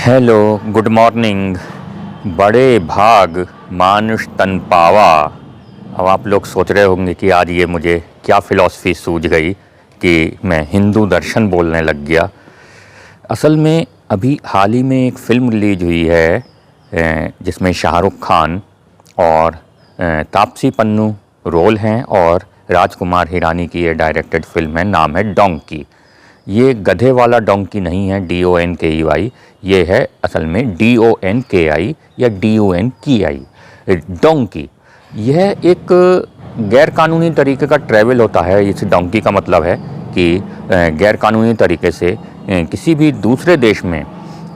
Hello, good morning. बड़े भाग मानुष तन पावा। अब आप लोग सोच रहे होंगे कि आज ये मुझे क्या फ़िलॉसफ़ी सूझ गई कि मैं हिंदू दर्शन बोलने लग गया। असल में अभी हाल ही में एक फ़िल्म रिलीज हुई है जिसमें शाहरुख खान और तापसी पन्नू रोल हैं और राजकुमार हिरानी की ये डायरेक्टेड फ़िल्म है। नाम है डोंकी। ये गधे वाला डोंकी नहीं है, DONKEY। ये है असल में DONKI या DONKI डोंकी। यह एक गैरकानूनी तरीके का ट्रैवल होता है। इस डोंकी का मतलब है कि गैरकानूनी तरीके से किसी भी दूसरे देश में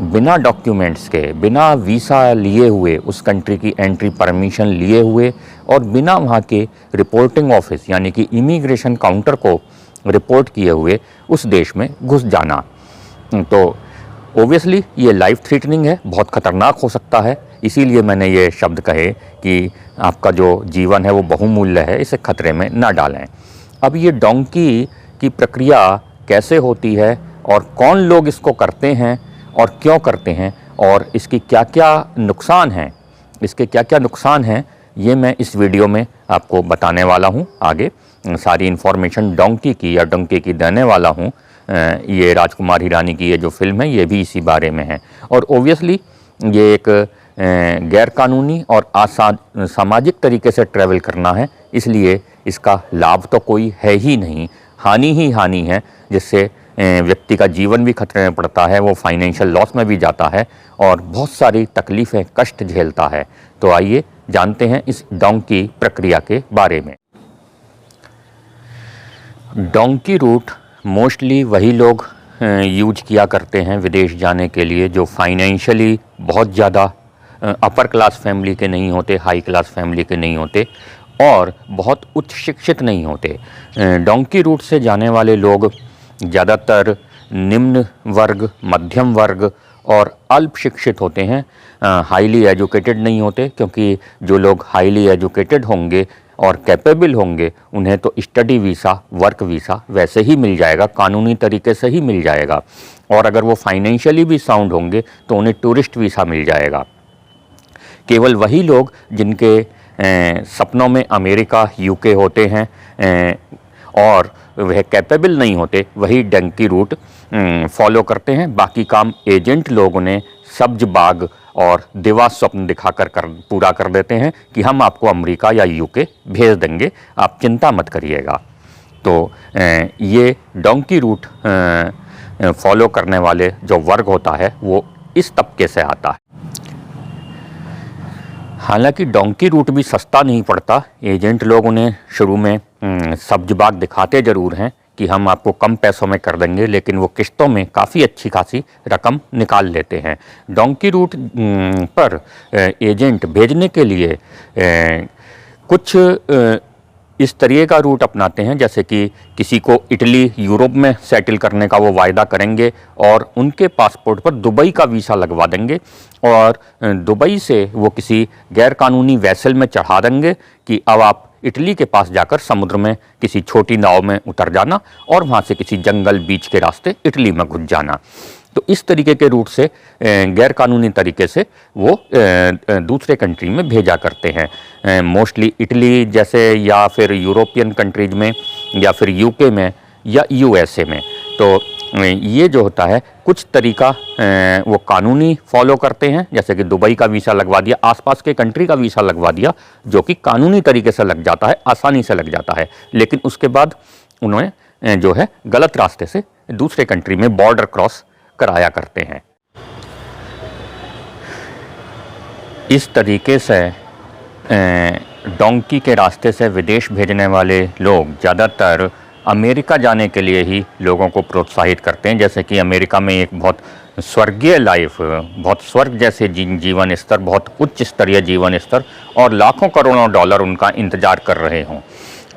बिना डॉक्यूमेंट्स के, बिना वीज़ा लिए हुए, उस कंट्री की एंट्री परमिशन लिए हुए और बिना वहाँ के रिपोर्टिंग ऑफिस यानी कि इमिग्रेशन काउंटर को रिपोर्ट किए हुए उस देश में घुस जाना। तो ओबियसली ये लाइफ थ्रेटनिंग है, बहुत ख़तरनाक हो सकता है। इसीलिए मैंने ये शब्द कहे कि आपका जो जीवन है वो बहुमूल्य है, इसे खतरे में ना डालें। अब ये डोंकी की प्रक्रिया कैसे होती है और कौन लोग इसको करते हैं और क्यों करते हैं और इसके क्या क्या नुकसान हैं, ये मैं इस वीडियो में आपको बताने वाला हूँ। आगे सारी इन्फॉर्मेशन डोंकी की या डोंकी की देने वाला हूँ। ये राजकुमार हिरानी की ये जो फ़िल्म है ये भी इसी बारे में है। और ओबियसली ये एक गैरकानूनी और सामाजिक तरीके से ट्रैवल करना है, इसलिए इसका लाभ तो कोई है ही नहीं, हानि ही हानि है, जिससे व्यक्ति का जीवन भी खतरे में पड़ता है, वो फाइनेंशियल लॉस में भी जाता है और बहुत सारी तकलीफ़ें, कष्ट झेलता है। तो आइए जानते हैं इस डोंकी प्रक्रिया के बारे में। डोंकी रूट मोस्टली वही लोग यूज किया करते हैं विदेश जाने के लिए जो फाइनेंशियली बहुत ज़्यादा अपर क्लास फैमिली के नहीं होते, हाई क्लास फैमिली के नहीं होते और बहुत उच्च शिक्षित नहीं होते। डोंकी रूट से जाने वाले लोग ज़्यादातर निम्न वर्ग, मध्यम वर्ग और अल्प शिक्षित होते हैं, हाईली एजुकेटेड नहीं होते, क्योंकि जो लोग हाईली एजुकेटेड होंगे और कैपेबल होंगे उन्हें तो स्टडी वीज़ा, वर्क वीज़ा वैसे ही मिल जाएगा, कानूनी तरीके से ही मिल जाएगा। और अगर वो फाइनेंशियली भी साउंड होंगे तो उन्हें टूरिस्ट वीज़ा मिल जाएगा। केवल वही लोग जिनके सपनों में अमेरिका, UK होते हैं और वह कैपेबल नहीं होते, वही डोंकी रूट फॉलो करते हैं। बाकी काम एजेंट लोग उन्हें सब्ज बाग और दिवा स्वप्न दिखाकर पूरा कर देते हैं कि हम आपको अमेरिका या UK भेज देंगे, आप चिंता मत करिएगा। तो ये डोंकी रूट फॉलो करने वाले जो वर्ग होता है वो इस तबके से आता है। हालांकि डोंकी रूट भी सस्ता नहीं पड़ता। एजेंट लोग उन्हें शुरू में सब्ज बाग दिखाते ज़रूर हैं कि हम आपको कम पैसों में कर देंगे, लेकिन वो किस्तों में काफ़ी अच्छी खासी रकम निकाल लेते हैं। डोंकी रूट पर एजेंट भेजने के लिए कुछ इस तरीके का रूट अपनाते हैं, जैसे कि किसी को इटली, यूरोप में सेटल करने का वो वायदा करेंगे और उनके पासपोर्ट पर दुबई का वीज़ा लगवा देंगे और दुबई से वो किसी गैरकानूनी वैसल में चढ़ा देंगे कि अब आप इटली के पास जाकर समुद्र में किसी छोटी नाव में उतर जाना और वहाँ से किसी जंगल बीच के रास्ते इटली में घुस जाना। तो इस तरीके के रूट से गैरकानूनी तरीके से वो दूसरे कंट्री में भेजा करते हैं, मोस्टली इटली जैसे या फिर यूरोपियन कंट्रीज में या फिर UK में या USA में। तो ये जो होता है कुछ तरीका वो कानूनी फॉलो करते हैं, जैसे कि दुबई का वीज़ा लगवा दिया, आसपास के कंट्री का वीज़ा लगवा दिया, जो कि कानूनी तरीके से लग जाता है, आसानी से लग जाता है। लेकिन उसके बाद उन्होंने जो है गलत रास्ते से दूसरे कंट्री में बॉर्डर क्रॉस कराया करते हैं। इस तरीके से डोंकी के रास्ते से विदेश भेजने वाले लोग ज़्यादातर अमेरिका जाने के लिए ही लोगों को प्रोत्साहित करते हैं। जैसे कि अमेरिका में एक बहुत स्वर्गीय लाइफ, बहुत स्वर्ग जैसे जीवन स्तर, बहुत उच्च स्तरीय जीवन स्तर और लाखों करोड़ों डॉलर उनका इंतज़ार कर रहे हों।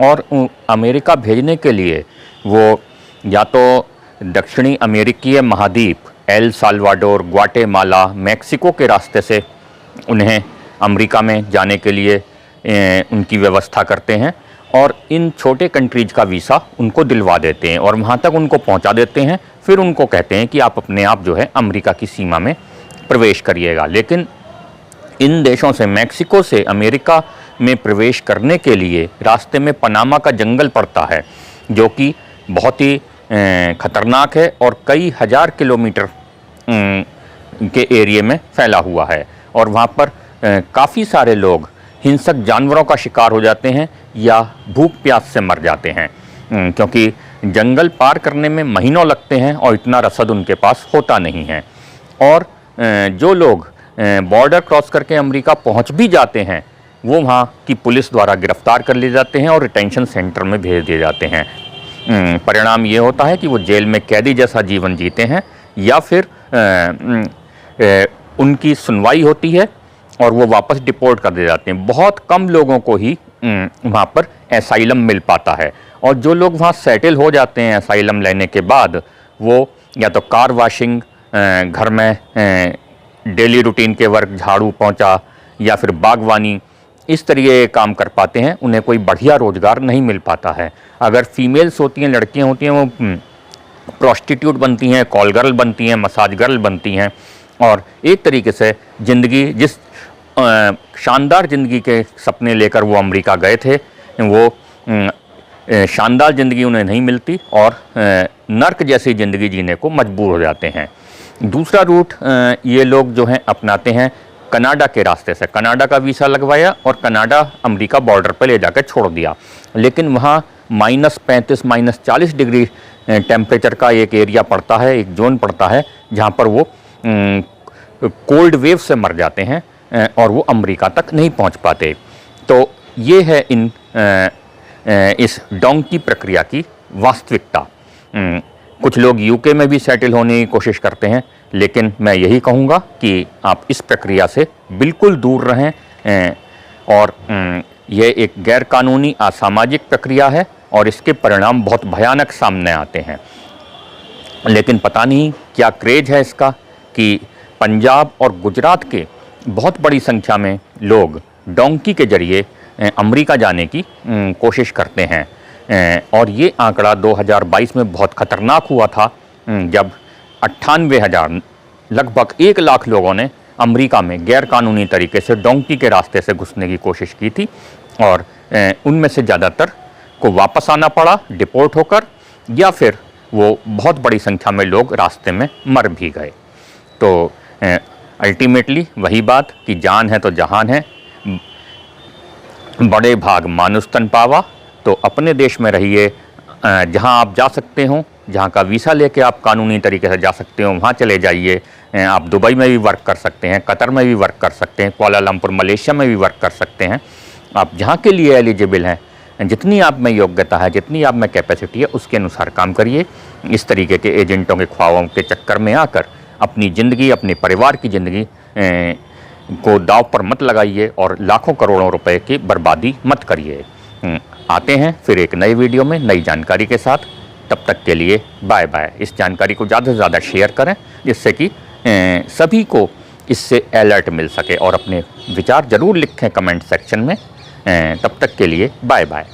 और अमेरिका भेजने के लिए वो या तो दक्षिणी अमेरिकीय महाद्वीप, एल साल्वाडोर, ग्वाटेमाला, मैक्सिको के रास्ते से उन्हें अमेरिका में जाने के लिए उनकी व्यवस्था करते हैं और इन छोटे कंट्रीज का वीज़ा उनको दिलवा देते हैं और वहाँ तक उनको पहुँचा देते हैं। फिर उनको कहते हैं कि आप अपने आप जो है अमेरिका की सीमा में प्रवेश करिएगा। लेकिन इन देशों से, मैक्सिको से अमेरिका में प्रवेश करने के लिए रास्ते में पनामा का जंगल पड़ता है, जो कि बहुत ही ख़तरनाक है और कई हज़ार किलोमीटर के एरिए में फैला हुआ है। और वहाँ पर काफ़ी सारे लोग हिंसक जानवरों का शिकार हो जाते हैं या भूख प्यास से मर जाते हैं, क्योंकि जंगल पार करने में महीनों लगते हैं और इतना रसद उनके पास होता नहीं है। और जो लोग बॉर्डर क्रॉस करके अमेरिका पहुंच भी जाते हैं, वो वहां की पुलिस द्वारा गिरफ्तार कर लिए जाते हैं और रिटेंशन सेंटर में भेज दिए जाते हैं। परिणाम ये होता है कि वो जेल में कैदी जैसा जीवन जीते हैं, या फिर उनकी सुनवाई होती है और वो वापस डिपोर्ट कर दिए जाते हैं। बहुत कम लोगों को ही वहाँ पर एसाइलम मिल पाता है, और जो लोग वहाँ सेटल हो जाते हैं एसाइलम लेने के बाद, वो या तो कार वॉशिंग, घर में डेली रूटीन के वर्क, झाड़ू पोंछा या फिर बागवानी, इस तरीके के काम कर पाते हैं। उन्हें कोई बढ़िया रोज़गार नहीं मिल पाता है। अगर फीमेल्स होती हैं, लड़कियां होती हैं, वो प्रोस्टिट्यूट बनती हैं, कॉल गर्ल बनती हैं, मसाज गर्ल बनती हैं, और एक तरीके से ज़िंदगी, जिस शानदार ज़िंदगी के सपने लेकर वो अमेरिका गए थे, वो शानदार ज़िंदगी उन्हें नहीं मिलती और नर्क जैसी ज़िंदगी जीने को मजबूर हो जाते हैं। दूसरा रूट ये लोग जो हैं अपनाते हैं कनाडा के रास्ते से। कनाडा का वीज़ा लगवाया और कनाडा अमेरिका बॉर्डर पर ले जाकर छोड़ दिया, लेकिन वहाँ -35 -40 डिग्री टेम्परेचर का एक एरिया पड़ता है, एक जोन पड़ता है, जहाँ पर वो कोल्ड वेव से मर जाते हैं और वो अमेरिका तक नहीं पहुँच पाते। तो ये है इस डोंकी प्रक्रिया की वास्तविकता। कुछ लोग यूके में भी सेटल होने की कोशिश करते हैं, लेकिन मैं यही कहूँगा कि आप इस प्रक्रिया से बिल्कुल दूर रहें। और यह एक गैरकानूनी असामाजिक प्रक्रिया है और इसके परिणाम बहुत भयानक सामने आते हैं। लेकिन पता नहीं क्या क्रेज है इसका कि पंजाब और गुजरात के बहुत बड़ी संख्या में लोग डोंकी के जरिए अमेरिका जाने की कोशिश करते हैं। और ये आंकड़ा 2022 में बहुत ख़तरनाक हुआ था, जब 98,000, लगभग 1 लाख लोगों ने अमेरिका में गैरकानूनी तरीके से डोंकी के रास्ते से घुसने की कोशिश की थी, और उनमें से ज़्यादातर को वापस आना पड़ा डिपोर्ट होकर, या फिर वो बहुत बड़ी संख्या में लोग रास्ते में मर भी गए। तो अल्टीमेटली वही बात कि जान है तो जहान है, बड़े भाग मानुष तन पावा। तो अपने देश में रहिए, जहां आप जा सकते हो, जहां का वीज़ा लेके आप कानूनी तरीके से जा सकते हो, वहां चले जाइए। आप दुबई में भी वर्क कर सकते हैं, कतर में भी वर्क कर सकते हैं, कुआलालंपुर मलेशिया में भी वर्क कर सकते हैं। आप जहां के लिए एलिजिबल हैं, जितनी आप में योग्यता है, जितनी आप में कैपेसिटी है, उसके अनुसार काम करिए। इस तरीके के एजेंटों के ख्वाबों के चक्कर में आकर अपनी ज़िंदगी, अपने परिवार की ज़िंदगी को दाव पर मत लगाइए और लाखों करोड़ों रुपए की बर्बादी मत करिए। आते हैं फिर एक नई वीडियो में नई जानकारी के साथ। तब तक के लिए बाय बाय। इस जानकारी को ज़्यादा से ज़्यादा शेयर करें, जिससे कि सभी को इससे अलर्ट मिल सके, और अपने विचार ज़रूर लिखें कमेंट सेक्शन में। तब तक के लिए बाय बाय।